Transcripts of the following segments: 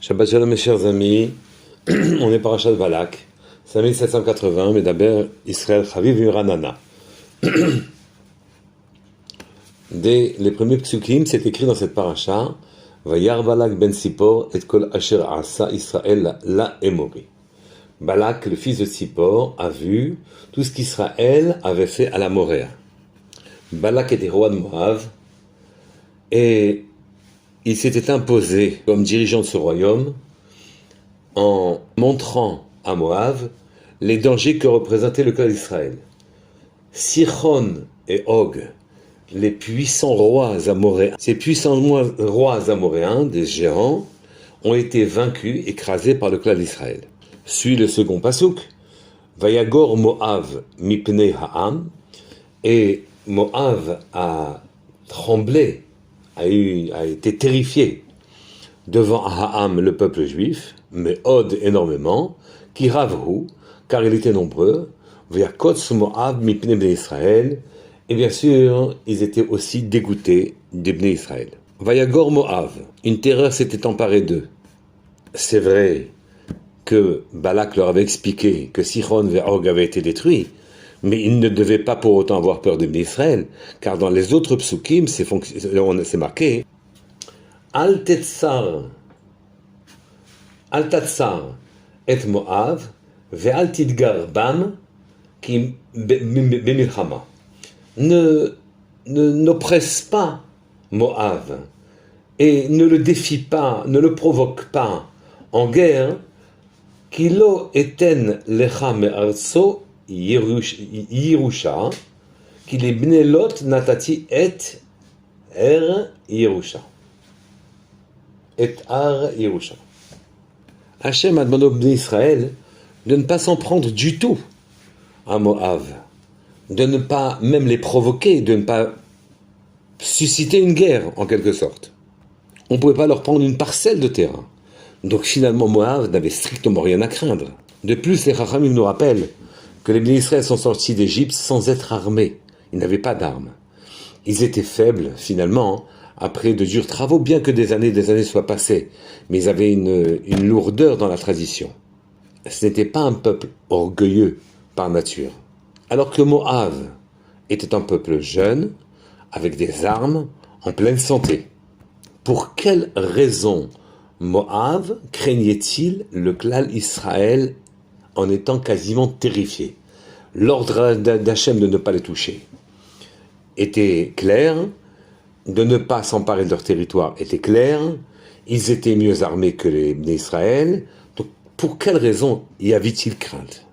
Shabbat Shalom mes chers amis, on est parashat Balak, 5780, Medaber Israël Chaviv Uranana. Dès les premiers psukim, c'est écrit dans cette paracha, Vayar Balak ben Sipor et kol asher asa Israël la emori. Balak, le fils de Sipor, a vu tout ce qu'Israël avait fait à la Moréa. Balak était roi de Moab et il s'était imposé comme dirigeant de ce royaume en montrant à Moab les dangers que représentait le clan d'Israël. Sichon et Og, les puissants rois amoréens, ces puissants rois amoréens, des géants, ont été vaincus, écrasés par le clan d'Israël. Suit le second pasuk, Vayagor Moav mipnei ha'am, et Moav a tremblé, a été terrifié devant Ha'am, le peuple juif, mais Od énormément, qui ravhu, car il était nombreux, Vayakotz Moav mipnei bnei Israël, et bien sûr, ils étaient aussi dégoûtés des bnei Israël. Vayagor Moav, une terreur s'était emparée d'eux. C'est vrai que Balak leur avait expliqué que Sichon et Og avaient été détruits, mais ils ne devaient pas pour autant avoir peur de bnei Israël, car dans les autres psukim, c'est marqué Al tatsar et Moav ve'al tidgar bam ki bemilchama. N'oppresse pas Moav et ne le défie pas, ne le provoque pas en guerre. Kilo eten lecha me'artso Yerusha, qu'il est bnelot natati et Yerusha. Et ar Yerusha. Hachem a demandé au Bnei Israël de ne pas s'en prendre du tout à Moab, de ne pas même les provoquer, de ne pas susciter une guerre en quelque sorte. On ne pouvait pas leur prendre une parcelle de terrain. Donc finalement Moab n'avait strictement rien à craindre. De plus, les Chachamim nous rappellent que les Bnei Israël sont sortis d'Égypte sans être armés. Ils n'avaient pas d'armes. Ils étaient faibles, finalement, après de durs travaux, bien que des années soient passées. Mais ils avaient une lourdeur dans la tradition. Ce n'était pas un peuple orgueilleux par nature. Alors que Moab était un peuple jeune, avec des armes, en pleine santé. Pour quelle raison Moab craignait-il le clan Israël en étant quasiment terrifié? L'ordre d'Hachem de ne pas les toucher était clair, de ne pas s'emparer de leur territoire était clair, ils étaient mieux armés que les Bnei Israël, donc pour quelle raison y avait-il crainte?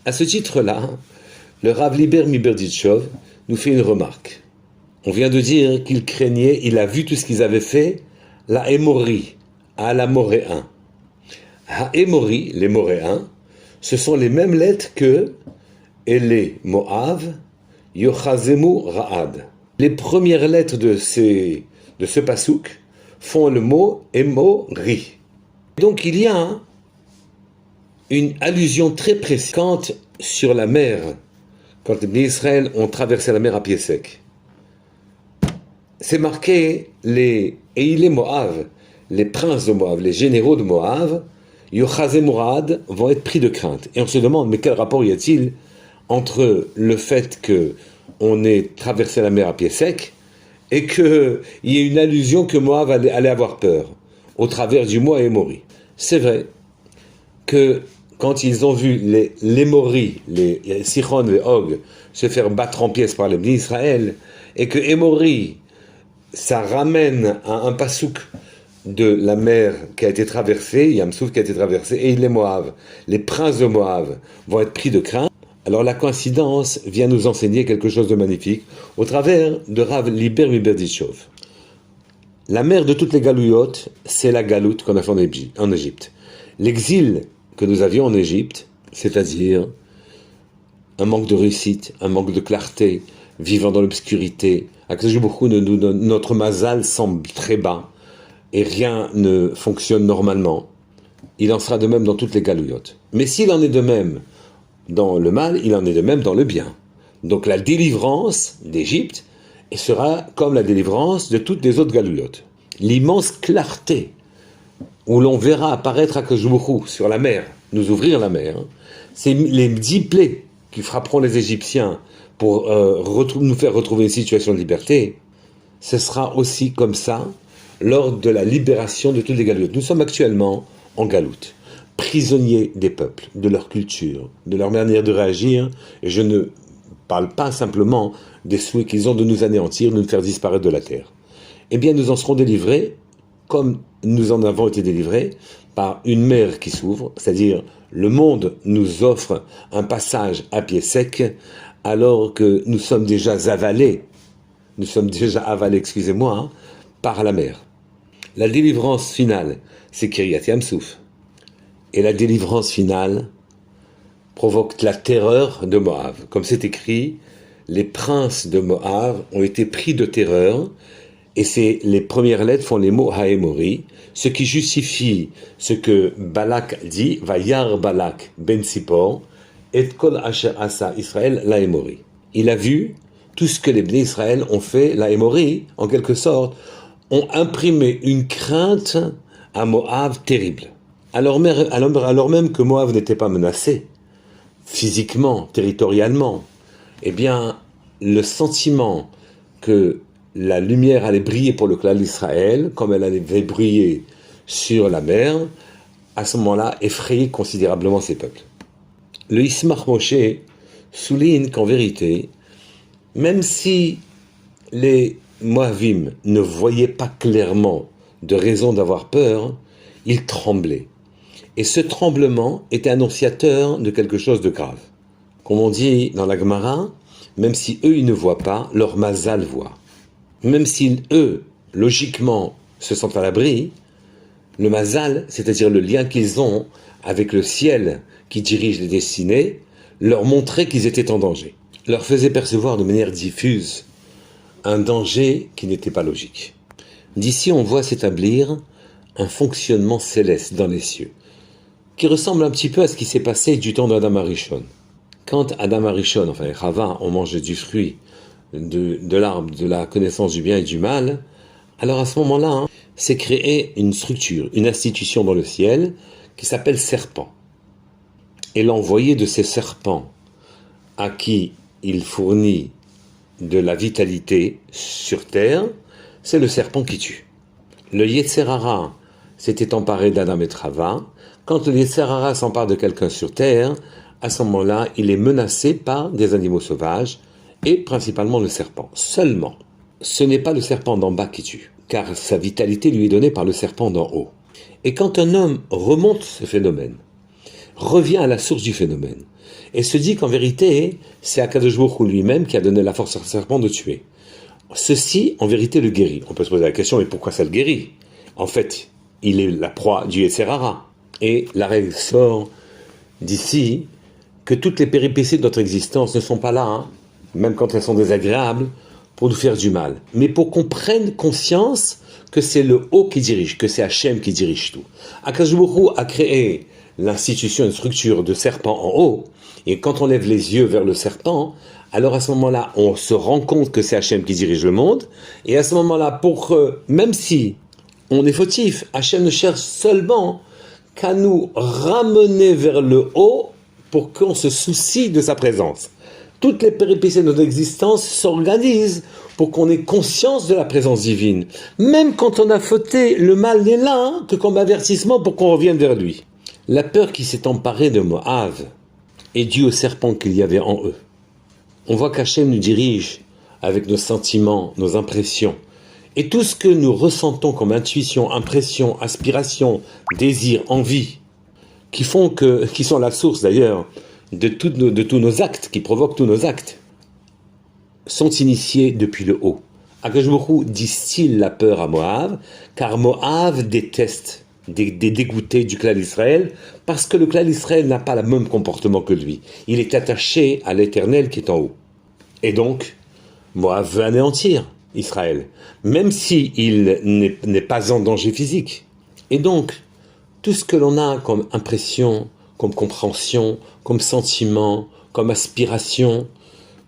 À ce titre-là, le Rav Liber Miberditchov nous fait une remarque. On vient de dire qu'il craignait, il a vu tout ce qu'ils avaient fait, la Émori, à la Moréen. Ha-Émori, les Moréens, ce sont les mêmes lettres que Ele Moav, Yochazemu Ra'ad. Les premières lettres de ce pasuk font le mot Émori. Donc il y a une allusion très précise quand sur la mer, quand les Israël ont traversé la mer à pied sec. C'est marqué les Eile Moav, les princes de Moab, les généraux de Moab, Yochazemu Ra'ad, vont être pris de crainte. Et on se demande, mais quel rapport y a-t-il entre le fait qu'on ait traversé la mer à pied sec et qu'il y ait une allusion que Moab allait avoir peur au travers du mot Émori. C'est vrai que quand ils ont vu les Émori, les Sichon et Og, se faire battre en pièces par les Bnei Israël, et que Émori, ça ramène à un pasouk de la mer qui a été traversée, Yamsouf qui a été traversée, et les Moab, les princes de Moab vont être pris de crainte. Alors la coïncidence vient nous enseigner quelque chose de magnifique au travers de Rav Liber Miberditchov. La mère de toutes les galouillotes, c'est la galoute qu'on a fait en Égypte. L'exil que nous avions en Égypte, c'est-à-dire un manque de réussite, un manque de clarté, vivant dans l'obscurité, notre mazal semble très bas et rien ne fonctionne normalement. Il en sera de même dans toutes les galouillotes. Mais s'il en est de même dans le mal, il en est de même dans le bien. Donc la délivrance d'Égypte sera comme la délivrance de toutes les autres galouillotes. L'immense clarté où l'on verra apparaître Akadosh Baruch Hu sur la mer, nous ouvrir la mer, c'est les 10 plaies qui frapperont les Égyptiens pour nous faire retrouver une situation de liberté. Ce sera aussi comme ça lors de la libération de toutes les galoutes. Nous sommes actuellement en galoute, prisonniers des peuples, de leur culture, de leur manière de réagir, et je ne parle pas simplement des souhaits qu'ils ont de nous anéantir, de nous faire disparaître de la terre. Eh bien, nous en serons délivrés, comme nous en avons été délivrés, par une mer qui s'ouvre, c'est-à-dire le monde nous offre un passage à pied sec, alors que nous sommes déjà avalés, excusez-moi, par la mer. La délivrance finale, c'est Kiryat Yam-Souf. Et la délivrance finale provoque la terreur de Moab. Comme c'est écrit, les princes de Moab ont été pris de terreur, et les premières lettres font les mots Haemori, ce qui justifie ce que Balak dit, Vayar Balak ben Sipor, et kol asher asa Israël laemori. Il a vu tout ce que les Bnei Israël ont fait, laemori, en quelque sorte, ont imprimé une crainte à Moab terrible. Alors même que Moab n'était pas menacé, physiquement, territorialement, eh bien, le sentiment que la lumière allait briller pour le clan d'Israël, comme elle allait briller sur la mer, à ce moment-là, effrayait considérablement ces peuples. Le Ismach Moshe souligne qu'en vérité, même si les Moavim ne voyaient pas clairement de raison d'avoir peur, ils tremblaient. Et ce tremblement était annonciateur de quelque chose de grave. Comme on dit dans la Gemara, même si eux ils ne voient pas, leur mazal voit. Même si eux, logiquement, se sentent à l'abri, le mazal, c'est-à-dire le lien qu'ils ont avec le ciel qui dirige les destinées, leur montrait qu'ils étaient en danger, leur faisait percevoir de manière diffuse un danger qui n'était pas logique. D'ici, on voit s'établir un fonctionnement céleste dans les cieux, qui ressemble un petit peu à ce qui s'est passé du temps d'Adam Arishon. Quand Adam Arishon, enfin Chava, ont mangé du fruit de l'arbre de la connaissance du bien et du mal, alors à ce moment-là, s'est créée une structure, une institution dans le ciel qui s'appelle serpent. Et l'envoyé de ces serpents à qui il fournit de la vitalité sur terre, c'est le serpent qui tue. Le Yetzer Hara s'était emparé d'Adam et Chava. Quand le Yetzer Hara s'empare de quelqu'un sur terre, à ce moment-là, il est menacé par des animaux sauvages et principalement le serpent. Seulement, ce n'est pas le serpent d'en bas qui tue, car sa vitalité lui est donnée par le serpent d'en haut. Et quand un homme remonte ce phénomène, revient à la source du phénomène, et se dit qu'en vérité, c'est Akadosh Baruch Hu lui-même qui a donné la force au serpent de tuer. Ceci, en vérité, le guérit. On peut se poser la question, mais pourquoi ça le guérit? En fait, il est la proie du Yetzer Hara. Et la règle sort d'ici que toutes les péripéties de notre existence ne sont pas là, même quand elles sont désagréables, pour nous faire du mal, mais pour qu'on prenne conscience que c'est le haut qui dirige, que c'est Hachem qui dirige tout. Akadosh Baruch Hu a créé l'institution, une structure de serpent en haut, et quand on lève les yeux vers le serpent, alors à ce moment-là, on se rend compte que c'est Hachem qui dirige le monde, et à ce moment-là, même si on est fautif, Hachem ne cherche seulement qu'à nous ramener vers le haut pour qu'on se soucie de sa présence. Toutes les péripéties de notre existence s'organisent pour qu'on ait conscience de la présence divine. Même quand on a fauté, le mal n'est là que comme avertissement pour qu'on revienne vers lui. La peur qui s'est emparée de Moab est due au serpent qu'il y avait en eux. On voit qu'Hachem nous dirige avec nos sentiments, nos impressions. Et tout ce que nous ressentons comme intuition, impression, aspiration, désir, envie, qui sont la source d'ailleurs de tous nos actes, qui provoquent tous nos actes, sont initiés depuis le haut. Akadosh Baruch Hu distille la peur à Moab, car Moab déteste des dégoûtés du clan d'Israël, parce que le clan d'Israël n'a pas le même comportement que lui. Il est attaché à l'Éternel qui est en haut. Et donc, Moab veut anéantir Israël, même s'il n'est pas en danger physique. Et donc, tout ce que l'on a comme impression, comme compréhension, comme sentiment, comme aspiration,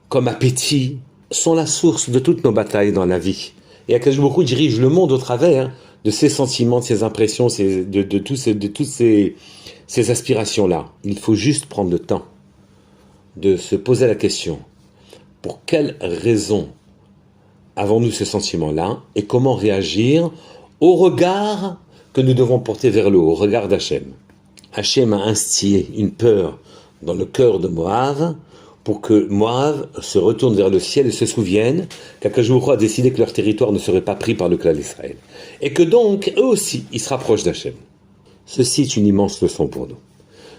comme appétit, sont la source de toutes nos batailles dans la vie. Et Akadosh Baruch Hu dirige le monde au travers de ces sentiments, de ces impressions, de toutes ces aspirations-là. Il faut juste prendre le temps de se poser la question, pour quelle raison avons-nous ce sentiment-là et comment réagir au regard que nous devons porter vers le haut, au regard d'Hachem. Hachem a instillé une peur dans le cœur de Moab pour que Moab se retourne vers le ciel et se souvienne qu'Akadosh a décidé que leur territoire ne serait pas pris par le clan d'Israël. Et que donc, eux aussi, ils se rapprochent d'Hachem. Ceci est une immense leçon pour nous.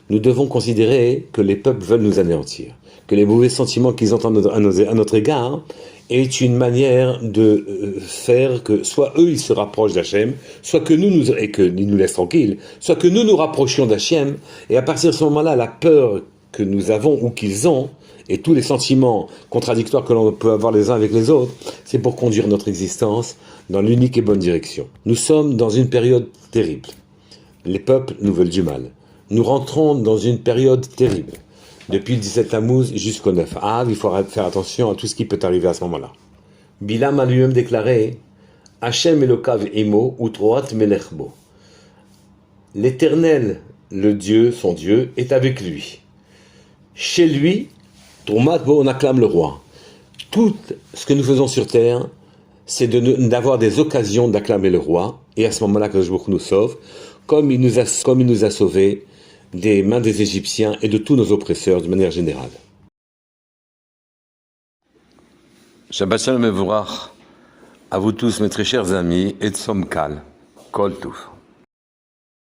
Nous devons considérer que les peuples veulent nous anéantir, que les mauvais sentiments qu'ils ont à notre égard est une manière de faire que soit eux ils se rapprochent d'Hachem, soit que ils nous laissent tranquilles, soit que nous nous rapprochions d'Hachem, et à partir de ce moment-là, la peur que nous avons ou qu'ils ont, et tous les sentiments contradictoires que l'on peut avoir les uns avec les autres, c'est pour conduire notre existence dans l'unique et bonne direction. Nous sommes dans une période terrible. Les peuples nous veulent du mal. Nous rentrons dans une période terrible. Depuis le 17 Tammuz jusqu'au 9 Av, il faut faire attention à tout ce qui peut arriver à ce moment-là. Bilam a lui-même déclaré « Hachem Elokav Emo utroat melechbo » L'Éternel, le Dieu, son Dieu, est avec lui. Chez lui, Tromat bo on acclame le roi. Tout ce que nous faisons sur terre, c'est d'avoir des occasions d'acclamer le roi, et à ce moment-là, que Akadosh Baruch Hu nous sauve, comme il nous a sauvés des mains des Égyptiens et de tous nos oppresseurs, de manière générale. Shabbat Shalom Mevorach à vous tous, mes très chers amis, et Tzom Kal, Kol Touf.